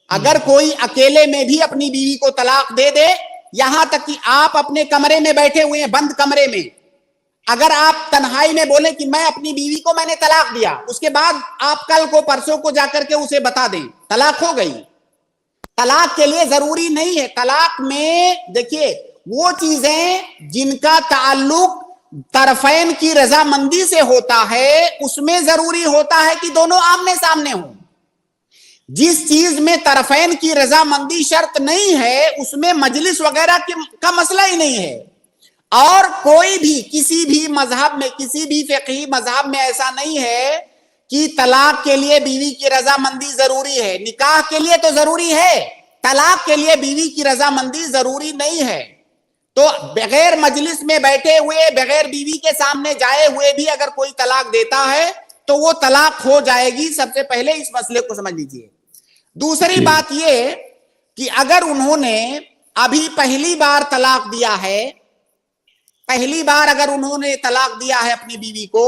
اگر کوئی اکیلے میں بھی اپنی بیوی کو طلاق دے دے، یہاں تک کہ آپ اپنے کمرے میں بیٹھے ہوئے ہیں، بند کمرے میں، اگر آپ تنہائی میں بولیں کہ میں اپنی بیوی کو میں نے طلاق دیا، اس کے بعد آپ کل کو پرسوں کو جا کر کے اسے بتا دیں، طلاق ہو گئی۔ طلاق کے لیے ضروری نہیں ہے۔ طلاق میں دیکھیے وہ چیزیں جن کا تعلق طرفین کی رضامندی سے ہوتا ہے، اس میں ضروری ہوتا ہے کہ دونوں آمنے سامنے ہوں۔ جس چیز میں طرفین کی رضامندی شرط نہیں ہے، اس میں مجلس وغیرہ کا مسئلہ ہی نہیں ہے۔ اور کوئی بھی کسی بھی مذہب میں، کسی بھی فقہی مذہب میں ایسا نہیں ہے کہ طلاق کے لیے بیوی کی رضامندی ضروری ہے۔ نکاح کے لیے تو ضروری ہے، طلاق کے لیے بیوی کی رضامندی ضروری نہیں ہے۔ تو بغیر مجلس میں بیٹھے ہوئے، بغیر بیوی کے سامنے جائے ہوئے بھی اگر کوئی طلاق دیتا ہے تو وہ طلاق ہو جائے گی۔ سب سے پہلے اس مسئلے کو سمجھ لیجیے۔ دوسری بات یہ کہ اگر انہوں نے ابھی پہلی بار طلاق دیا ہے، پہلی بار اگر انہوں نے طلاق دیا ہے اپنی بیوی کو،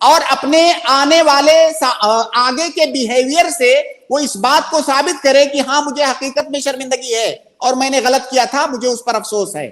اور اپنے آنے والے آگے کے بیہیویئر سے وہ اس بات کو ثابت کرے کہ ہاں مجھے حقیقت میں شرمندگی ہے اور میں نے غلط کیا تھا, مجھے اس پر افسوس ہے.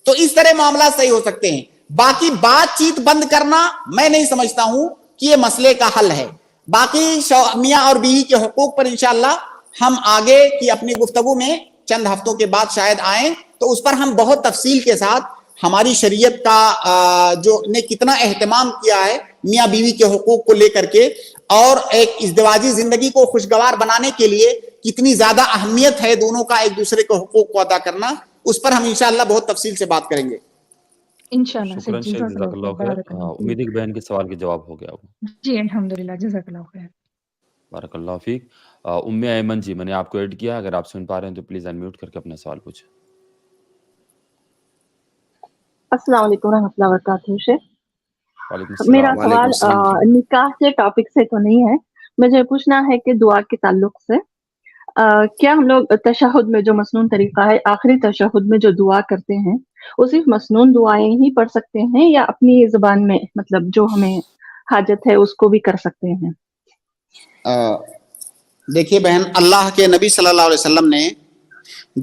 تو اس طرح معاملات صحیح ہو سکتے ہیں. باقی بات چیت بند کرنا میں نہیں سمجھتا ہوں کہ یہ مسئلے کا حل ہے. باقی میاں اور بیوی کے حقوق پر انشاءاللہ ہم آگے کی اپنی گفتگو میں چند ہفتوں کے بعد شاید آئیں, تو اس پر ہم بہت تفصیل کے ساتھ ہماری شریعت کا جو نے کتنا اہتمام کیا ہے میاں بیوی کے حقوق کو لے کر کے, اور ایک ازدواجی زندگی کو خوشگوار بنانے کے لیے کتنی زیادہ اہمیت ہے دونوں کا ایک دوسرے کے حقوق کو ادا کرنا, اس پر ہم انشاءاللہ بہت تفصیل سے بات کریں گے انشاءاللہ. شکراً شیخ, جزاک اللہ خیر. امید ہے کہ بہن کے سوال کے جواب ہو گیا ہوگا. جی الحمدللہ, جزاک اللہ خیر. بارک اللہ فیک. ام ایمن جی, میں نے آپ کو ایڈ کیا, اگر آپ سن پا رہے ہیں تو پلیز انمیوٹ کر کے اپنا سوال پوچھیں. السلام علیکم ورحمۃ اللہ وبرکاتہ. شیخ, وعلیکم السلام. میرا سوال نکاح کے ٹاپک سے تو نہیں ہے, مجھے پوچھنا ہے کہ دعا کے تعلق سے کیا ہم لوگ تشہد میں جو مسنون طریقہ ہے, آخری تشہد میں جو دعا کرتے ہیں, وہ صرف مسنون دعائیں ہی پڑھ سکتے ہیں یا اپنی زبان میں مطلب جو ہمیں حاجت ہے اس کو بھی کر سکتے ہیں؟ دیکھیے بہن, اللہ کے نبی صلی اللہ علیہ وسلم نے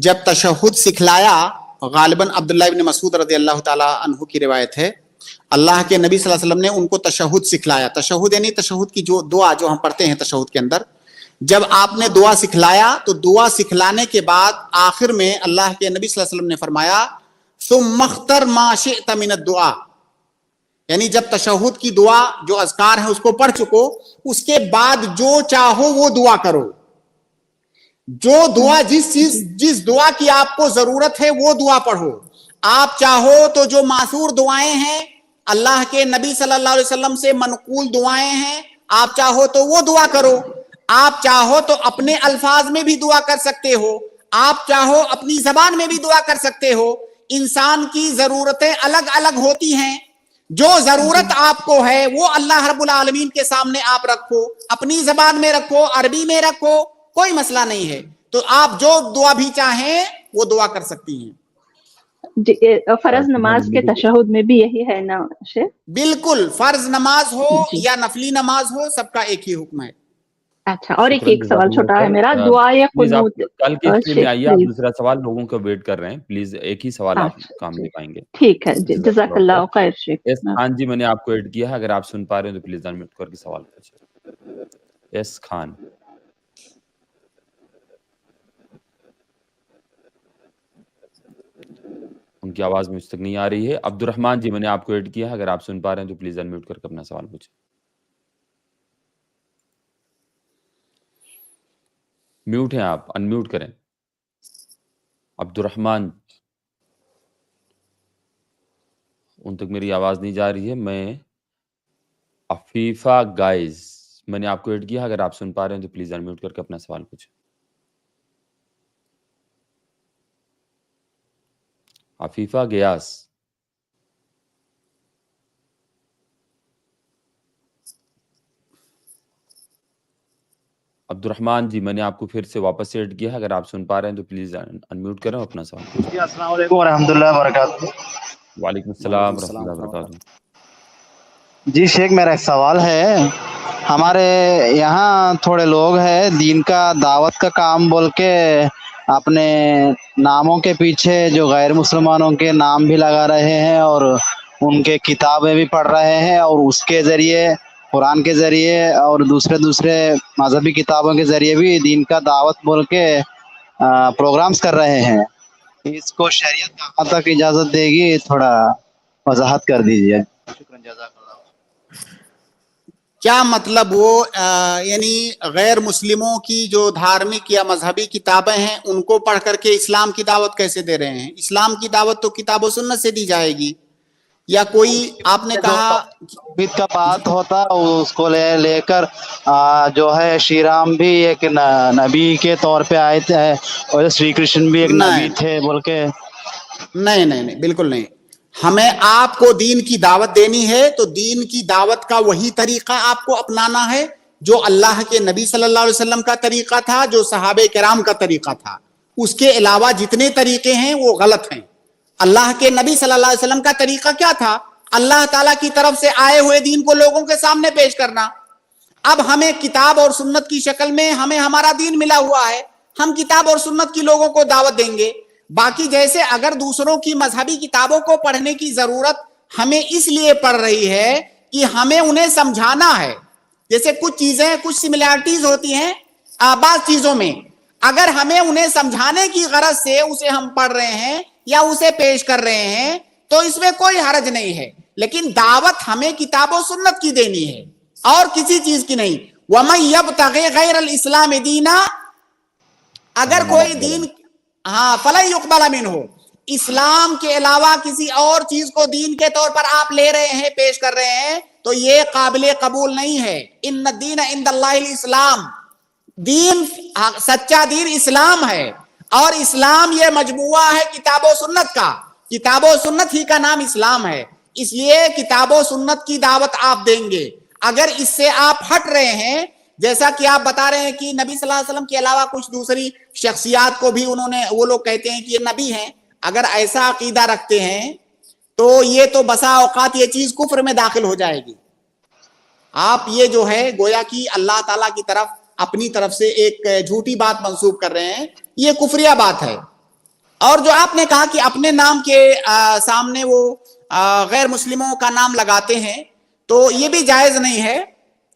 جب تشہد سکھلایا, غالباً عبداللہ ابن مسعود رضی اللہ تعالی عنہ کی روایت ہے, اللہ کے نبی صلی اللہ علیہ وسلم نے ان کو تشہد سکھلایا. تشہد یعنی تشہد کی جو دعا جو ہم پڑھتے ہیں تشہد کے اندر, جب آپ نے دعا سکھلایا تو دعا سکھلانے کے بعد آخر میں اللہ کے نبی صلی اللہ علیہ وسلم نے فرمایا ثم اختر ما شئت من الدعاء, یعنی جب تشہد کی دعا جو اذکار ہے اس کو پڑھ چکو, اس کے بعد جو چاہو وہ دعا کرو. جو دعا جس دعا کی آپ کو ضرورت ہے وہ دعا پڑھو. آپ چاہو تو جو معصور دعائیں ہیں, اللہ کے نبی صلی اللہ علیہ وسلم سے منقول دعائیں ہیں, آپ چاہو تو وہ دعا کرو. آپ چاہو تو اپنے الفاظ میں بھی دعا کر سکتے ہو, آپ چاہو اپنی زبان میں بھی دعا کر سکتے ہو. انسان کی ضرورتیں الگ الگ ہوتی ہیں. جو ضرورت آپ کو ہے وہ اللہ رب العالمین کے سامنے آپ رکھو, اپنی زبان میں رکھو, عربی میں رکھو, کوئی مسئلہ نہیں ہے. تو آپ جو دعا بھی چاہیں وہ دعا کر سکتی ہیں. جی, فرض نماز کے تشہد میں بھی یہی ہے نا شیخ؟ بالکل, فرض نماز ہو یا نفلی نماز ہو, سب کا ایک ہی حکم ہے. اچھا, اور ایک سوال چھوٹا ہے میرا, دعا یا قنوت. کل کے اسٹریم میں آئیے, آپ دوسرا سوال لوگوں کو ویٹ کر رہے ہیں, پلیز ایک ہی سوال آپ کام لے پائیں گے. ٹھیک ہے جی, جزاک اللہ خیر. شیخ خان جی, میں نے آپ کو ایڈ کیا ہے, اگر آپ سن پا رہے ہیں تو پلیز انمیوٹ کر کے سوال پوچھیں. ایس خان, ان کی آواز مجھ تک نہیں آ رہی ہے. عبد الرحمان جی, میں نے آپ کو ایڈ کیا ہے, اگر آپ سن پا رہے ہیں تو پلیز انمیوٹ کر کے اپنا سوال پوچھیں. میوٹ ہیں آپ, انمیوٹ کریں. عبد الرحمان, ان تک میری آواز نہیں جا رہی ہے. میں عفیفہ گائز, میں نے آپ کو ایڈ کیا, اگر آپ سن پا رہے ہیں تو پلیز انمیوٹ کر کے اپنا سوال پوچھیں. عفیفہ گیاس, عبد الرحمان جی, میں نے آپ کو پھر سے واپس ایڈ کیا ہے, اگر آپ سن پا رہے ہیں تو پلیز انمیوٹ کریں اپنا سوال پوچھیں. جی, السلام علیکم ورحمۃ اللہ وبرکاتہ. وعلیکم السلام ورحمۃ اللہ وبرکاتہ. جی شیخ, میرا ایک سوال ہے. ہمارے یہاں تھوڑے لوگ ہیں دین کا دعوت کا کام بول کے اپنے ناموں کے پیچھے جو غیر مسلمانوں کے نام بھی لگا رہے ہیں اور ان کے کتابیں بھی پڑھ رہے ہیں, اور اس کے ذریعے قرآن کے ذریعے اور دوسرے مذہبی کتابوں کے ذریعے بھی دین کا دعوت بول کے پروگرامز کر رہے ہیں. اس کو شریعت کہاں تک اجازت دے گی, تھوڑا وضاحت کر دیجیے. شکریہ, جزاک اللہ. کیا مطلب وہ یعنی غیر مسلموں کی جو دھارمک یا مذہبی کتابیں ہیں ان کو پڑھ کر کے اسلام کی دعوت کیسے دے رہے ہیں؟ اسلام کی دعوت تو کتاب و سنت سے دی جائے گی. یا کوئی آپ نے کہا توحید کا بات ہوتا, اس کو لے کر جو ہے شری رام بھی ایک نبی کے طور پہ آئے تھے اور شری کرشن بھی ایک نبی تھے بول کے. نہیں, بالکل نہیں. ہمیں آپ کو دین کی دعوت دینی ہے تو دین کی دعوت کا وہی طریقہ آپ کو اپنانا ہے جو اللہ کے نبی صلی اللہ علیہ وسلم کا طریقہ تھا, جو صحابہ کرام کا طریقہ تھا. اس کے علاوہ جتنے طریقے ہیں وہ غلط ہیں. اللہ کے نبی صلی اللہ علیہ وسلم کا طریقہ کیا تھا؟ اللہ تعالیٰ کی طرف سے آئے ہوئے دین کو لوگوں کے سامنے پیش کرنا. اب ہمیں کتاب اور سنت کی شکل میں ہمیں ہمارا دین ملا ہوا ہے, ہم کتاب اور سنت کی لوگوں کو دعوت دیں گے. باقی جیسے اگر دوسروں کی مذہبی کتابوں کو پڑھنے کی ضرورت ہمیں اس لیے پڑ رہی ہے کہ ہمیں انہیں سمجھانا ہے. جیسے کچھ چیزیں, کچھ سملیرٹیز ہوتی ہیں بعض چیزوں میں, اگر ہمیں انہیں سمجھانے کی غرض سے اسے ہم پڑھ رہے ہیں یا اسے پیش کر رہے ہیں تو اس میں کوئی حرج نہیں ہے. لیکن دعوت ہمیں کتاب و سنت کی دینی ہے اور کسی چیز کی نہیں. وَمَن يَبْتَغِ غَيْرَ الْإِسْلَامِ دِينًا, اگر کوئی دین فَلَن يُقْبَلَ مِنْهُ, اسلام کے علاوہ کسی اور چیز کو دین کے طور پر آپ لے رہے ہیں, پیش کر رہے ہیں, تو یہ قابل قبول نہیں ہے. ان الدین عند اللہ الاسلام, دین سچا دین اسلام ہے, اور اسلام یہ مجموعہ ہے کتاب و سنت کا. کتاب و سنت ہی کا نام اسلام ہے. اس لیے کتاب و سنت کی دعوت آپ دیں گے. اگر اس سے آپ ہٹ رہے ہیں, جیسا کہ آپ بتا رہے ہیں کہ نبی صلی اللہ علیہ وسلم کے علاوہ کچھ دوسری شخصیات کو بھی انہوں نے, وہ لوگ کہتے ہیں کہ یہ نبی ہیں, اگر ایسا عقیدہ رکھتے ہیں تو یہ تو بسا اوقات یہ چیز کفر میں داخل ہو جائے گی. آپ یہ جو ہے گویا کہ اللہ تعالیٰ کی طرف اپنی طرف سے ایک جھوٹی بات منسوب کر رہے ہیں, یہ کفریہ بات ہے. اور جو آپ نے کہا کہ اپنے نام کے سامنے وہ غیر مسلموں کا نام لگاتے ہیں, تو یہ بھی جائز نہیں ہے.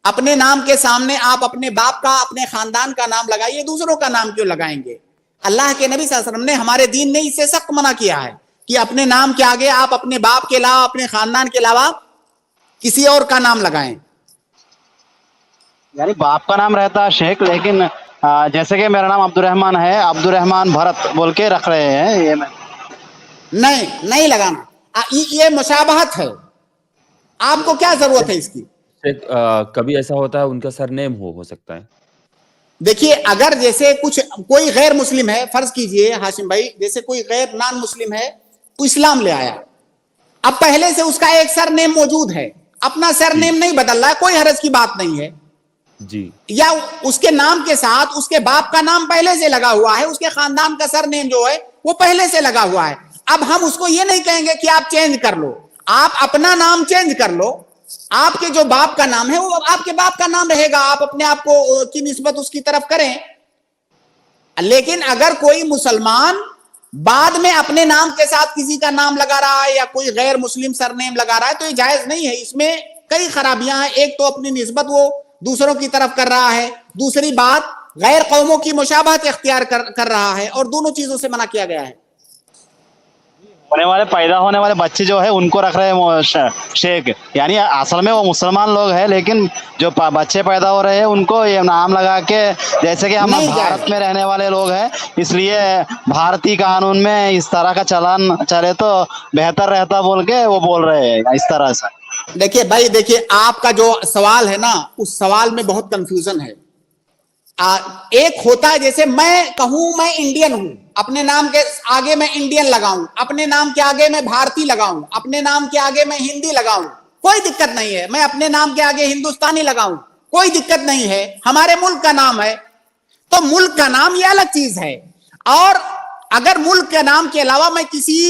اپنے نام کے سامنے آپ اپنے باپ کا, اپنے خاندان کا نام لگائیے, دوسروں کا نام کیوں لگائیں گے؟ اللہ کے نبی صلی اللہ علیہ وسلم نے, ہمارے دین نے اس سے سخت منع کیا ہے کہ اپنے نام کے آگے آپ اپنے باپ کے علاوہ, اپنے خاندان کے علاوہ کسی اور کا نام لگائیں. یعنی باپ کا نام رہتا ہے شیخ, لیکن جیسے کہ میرا نام عبد الرحمن ہے, عبد الرحمن بھرت بول کے رکھ رہے ہیں, یہ میں نہیں لگانا. یہ مشابہت ہے, آپ کو کیا ضرورت ہے اس کی؟ کبھی ایسا ہوتا ہے ان کا سر نیم ہو سکتا ہے. دیکھیے, اگر جیسے کوئی غیر مسلم ہے, فرض کیجئے ہاشم بھائی, جیسے کوئی غیر نان مسلم ہے, وہ اسلام لے آیا, اب پہلے سے اس کا ایک سر نیم موجود ہے, اپنا سر نیم نہیں بدل رہا ہے, کوئی حرج کی بات نہیں ہے جی, یا اس کے نام کے ساتھ اس کے باپ کا نام پہلے سے لگا ہوا ہے, اس کے خاندان کا سر نیم جو ہے وہ پہلے سے لگا ہوا ہے. اب ہم اس کو یہ نہیں کہیں گے کہ آپ چینج کر لو, آپ اپنا نام چینج کر لو, آپ کے جو باپ کا نام ہے وہ آپ کے باپ کا نام رہے گا, آپ اپنے آپ کو کی نسبت اس کی طرف کریں. لیکن اگر کوئی مسلمان بعد میں اپنے نام کے ساتھ کسی کا نام لگا رہا ہے یا کوئی غیر مسلم سر نیم لگا رہا ہے تو یہ جائز نہیں ہے. اس میں کئی خرابیاں ہیں. ایک تو اپنی نسبت وہ دوسروں کی طرف کر رہا ہے, دوسری بات غیر قوموں کی مشابہت اختیار کر رہا ہے, اور دونوں چیزوں سے منع کیا گیا ہے. پیدا ہونے والے بچے جو ہے ان کو رکھ رہے ہیں شیخ, یعنی اصل میں وہ مسلمان لوگ ہیں, لیکن جو بچے پیدا ہو رہے ہیں ان کو یہ نام لگا کے, جیسے کہ ہم بھارت میں رہنے والے لوگ ہیں اس لیے بھارتی قانون میں اس طرح کا چلان چلے تو بہتر رہتا بول کے وہ بول رہے ہیں اس طرح سے. دیکھیے بھائی, دیکھیے آپ کا جو سوال ہے نا, اس سوال میں بہت کنفیوژن ہے. ایک ہوتا ہے جیسے میں کہوں میں انڈین ہوں, اپنے نام کے آگے میں انڈین لگاؤں, اپنے نام کے آگے میں بھارتی لگاؤں, اپنے نام کے آگے میں ہندی لگاؤں, کوئی دقت نہیں ہے. میں اپنے نام کے آگے ہندوستانی لگاؤں, کوئی دقت نہیں ہے, ہمارے ملک کا نام ہے. تو ملک کا نام یہ الگ چیز ہے. اور اگر ملک کے نام کے علاوہ میں کسی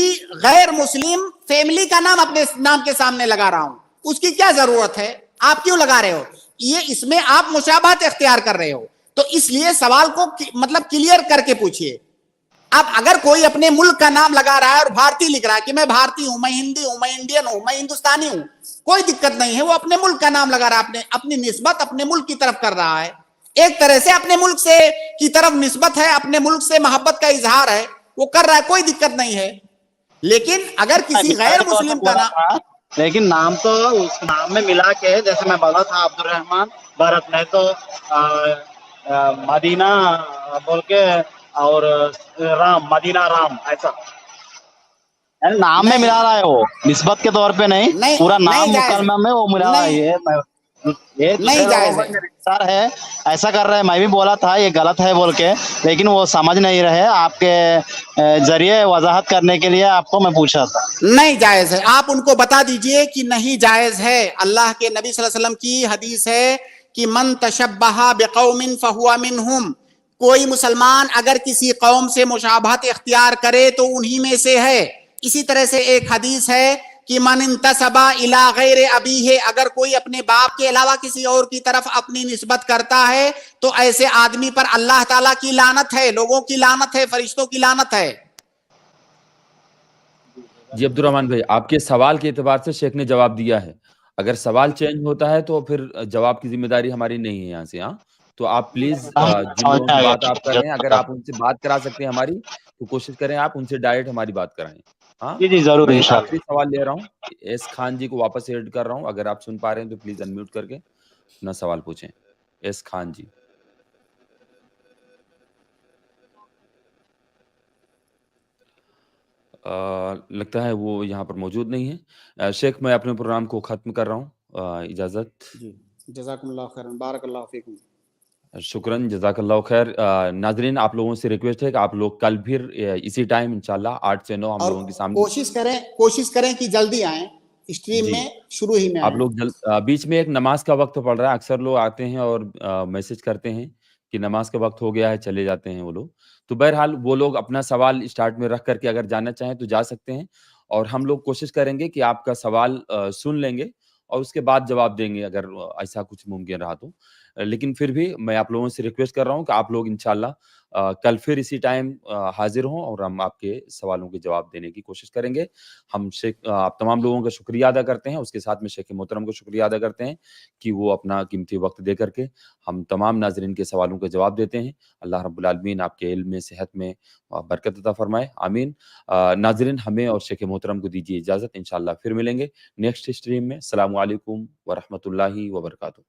غیر مسلم فیملی کا نام اپنے نام کے سامنے لگا رہا ہوں, اس کی کیا ضرورت ہے؟ آپ کیوں لگا رہے ہو؟ یہ اس میں آپ مشابہت اختیار کر رہے ہو. تو اس لیے سوال کو مطلب کلیئر کر کے پوچھئے. اب اگر کوئی اپنے ملک کا نام لگا رہا ہے اور بھارتی لکھ رہا ہے کہ میں بھارتی ہوں, میں ہندی ہوں, میں انڈین ہوں, میں ہندوستانی ہوں, کوئی دقت نہیں ہے. وہ اپنے ملک کا نام لگا رہا ہے, اپنی نسبت اپنے ملک کی طرف کر رہا ہے. ایک طرح سے اپنے ملک سے کی طرف نسبت ہے, اپنے ملک سے محبت کا اظہار ہے, وہ کر رہا ہے, کوئی دقت نہیں ہے. لیکن اگر کسی غیر مسلم کا نام, لیکن نام تو اس نام میں ملا کے, جیسے میں بولا تھا عبد الرحمن بھرت, میں تو مدینہ بول کے اور رام, مدینہ رام, ایسا نام میں ملا رہا ہے, وہ نسبت کے طور پہ نہیں, پورا نام مکمل میں وہ ملا رہا ہے. یہ سر ہے ایسا کر رہے ہیں. میں بھی بولا تھا یہ غلط ہے بول کے, لیکن وہ سمجھ نہیں رہے. آپ کے ذریعے وضاحت کرنے کے لیے آپ کو میں پوچھا تھا. نہیں جائز ہے. آپ ان کو بتا دیجئے کہ نہیں جائز ہے. اللہ کے نبی صلی اللہ علیہ وسلم کی حدیث ہے کہ من تشبہ بقوم فہو منہم, کوئی مسلمان اگر کسی قوم سے مشابہت اختیار کرے تو انہی میں سے ہے. اسی طرح سے ایک حدیث ہے کہ من انتسبا الی غیر ابیہ، اگر کوئی اپنے باپ کے علاوہ کسی اور کی طرف اپنی نسبت کرتا ہے تو ایسے آدمی پر اللہ تعالیٰ کی لعنت ہے، لوگوں کی لعنت ہے، فرشتوں کی لعنت ہے۔ جی عبد الرحمن بھائی، آپ کے سوال کے اعتبار سے شیخ نے جواب دیا ہے، اگر سوال چینج ہوتا ہے تو پھر جواب کی ذمہ داری ہماری نہیں ہے یہاں سے۔ ہاں تو آپ پلیز جن لوگوں سے بات آپ کر رہے ہیں، اگر آپ ان سے بات کرا سکتے ہیں ہماری تو کوشش کریں آپ ان سے ڈائریکٹ ہماری بات کرائیں۔ ہاں جی ضرور میں انشاءاللہ۔ آخری سوال لے رہا ہوں، ایس خان جی کو واپس ایڈ کر رہا ہوں، اگر آپ سن پا رہے ہیں تو پلیز انمیوٹ کر کے اپنا سوال پوچھیں۔ ایس خان جی۔ لگتا ہے وہ یہاں پر موجود نہیں ہے۔ شیخ میں اپنے پروگرام کو ختم کر رہا ہوں، اجازت۔ جی جزاکم اللہ خیرن، بارک اللہ فیکم۔ شکراً، جزاک اللہ خیر۔ ناظرین آپ لوگوں سے ریکویسٹ ہے کہ آپ لوگ کل پھر اسی ٹائم انشاءاللہ 8 سے 9 ہم اور لوگوں کے سامنے کوشش کریں کہ جلدی آئیں اسٹریم جی میں، شروع ہی میں آپ آئیں۔ لوگ بیچ میں ایک نماز کا وقت پڑ رہا ہے، اکثر لوگ آتے ہیں اور میسج کرتے ہیں کہ نماز کا وقت ہو گیا ہے، چلے جاتے ہیں وہ لوگ۔ تو بہرحال وہ لوگ اپنا سوال اسٹارٹ میں رکھ کر کے اگر جانا چاہیں تو جا سکتے ہیں، اور ہم لوگ کوشش کریں گے کہ آپ کا سوال سن لیں گے اور اس کے بعد جواب دیں گے اگر ایسا کچھ ممکن رہا تو۔ لیکن پھر بھی میں آپ لوگوں سے ریکویسٹ کر رہا ہوں کہ آپ لوگ انشاءاللہ کل پھر اسی ٹائم حاضر ہوں اور ہم آپ کے سوالوں کے جواب دینے کی کوشش کریں گے۔ ہم آپ تمام لوگوں کا شکریہ ادا کرتے ہیں، اس کے ساتھ میں شیخ محترم کو شکریہ ادا کرتے ہیں کہ وہ اپنا قیمتی وقت دے کر کے ہم تمام ناظرین کے سوالوں کا جواب دیتے ہیں۔ اللہ رب العالمین آپ کے علم میں، صحت میں برکت عطا فرمائے، آمین۔ ناظرین ہمیں اور شیخ محترم کو دیجیے اجازت، انشاءاللہ پھر ملیں گے نیکسٹ اسٹریم میں۔ السلام علیکم ورحمۃ اللہ وبرکاتہ۔